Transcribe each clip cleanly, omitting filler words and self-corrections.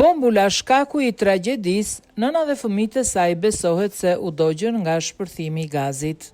Bombula shkaku i tragjedisë, nëna dhe fëmijët e saj besohet se u dogjën nga shpërthimi i gazit.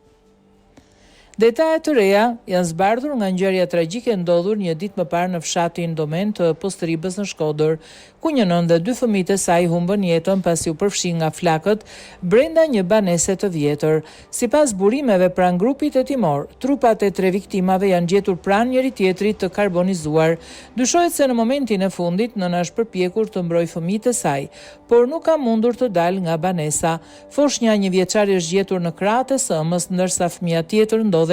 Detajet të reja janë zbardhur nga ngjarja tragjike ndodhur një ditë më parë në fshatin Domen të Postribës në Shkodër, ku një nënë dhe dy fëmijët e saj humbën jetën pasi u përfshin nga flakët brenda një banese të vjetër. Sipas burimeve pranë grupit hetimor, trupat e 3 viktimave janë gjetur pranë njëri tjetrit të karbonizuar. Dyshohet se në momentin e fundit nëna është përpjekur të mbrojë fëmijët e saj, por nuk ka mundur të dalë nga banesa. Foshnja 1 vjeçare është gjetur në krahët e sëmës, ndërsa fëmia tjetër ndodhej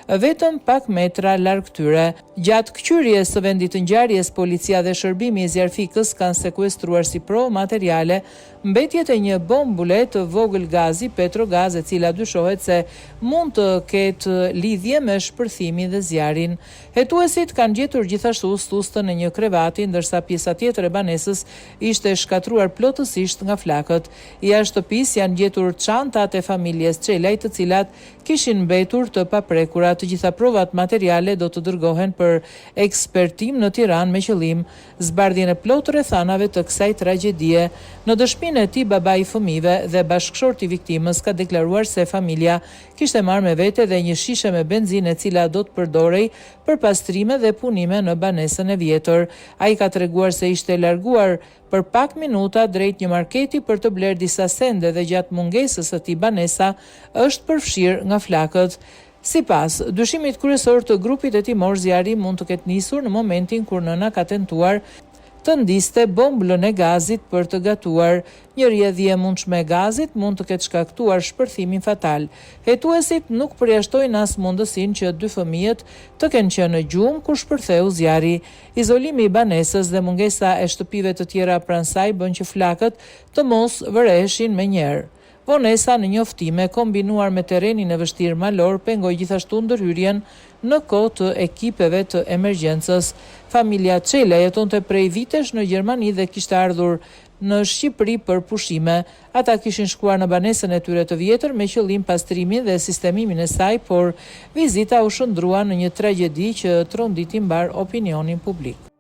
vetëm pak metra larg tyre. Gjatë kqyrjes së vendit të ngjarjes, policia dhe shërbimi i zjarfikës kanë sekuestruar si provë materiale mbetjet e një bombule të vogël gazi petrogaz, e cila dyshohet se mund të ketë lidhje me shpërthimin dhe zjarin. Hetuesit kanë gjetur gjithashtu stustën e një krevati, ndërsa pjesa tjetër e banesës ishte shkatruar plotësisht nga flakët. Jashtë shtëpisë janë gjetur çantat e familjes Çelaj, të cilat kishin mbetur të paprekura. Të gjitha provat materiale do të dërgohen për ekspertim në Tiranë me qëllim zbardhjen e plotë rrethanave të kësaj tragjedie. Në dëshminë e tij, babai i fëmijëve dhe bashkëshorti i viktimës ka deklaruar se familja kishte marrë me vete dhe një shishe me benzinë, e cila do të përdorej për pastrime dhe punime në banesën e vjetër. Ai ka treguar se ishte larguar për pak minuta drejt një marketi për të bler disa sende dhe gjatë mungesës së tij banesa është përfshirë nga flakët. Sipas dyshimit kryesor të grupit hetimor, zjarri mund të ketë nisur në momentin kur nëna ka tentuar të ndiste bombulën e gazit për të gatuar. Një rrjedhje e mundshme e gazit mund të ketë shkaktuar shpërthimin fatal. Hetuesit nuk përjashtojnë as mundësinë që 2 fëmijët të kenë qenë në gjumë kur shpërtheu zjarri. Izolimi i banesës dhe mungesa e shtëpive të tjera pranë saj bën që flakët të mos vëreheshin menjëherë. Vonesa në njoftime kombinuar me terrenin e vështirë malor pengoi gjithashtu ndërhyrjen në kohë të ekipeve të emergjencës. Familja Çelaj jetonte prej vitesh në Gjermani dhe kishte ardhur në Shqipëri për pushime. Ata kishin shkuar në banesën e tyre të vjetër me qëllim pastrimin dhe sistemimin e saj, por vizita u shndrua në një tragjedi që tronditi mbar opinionin publik.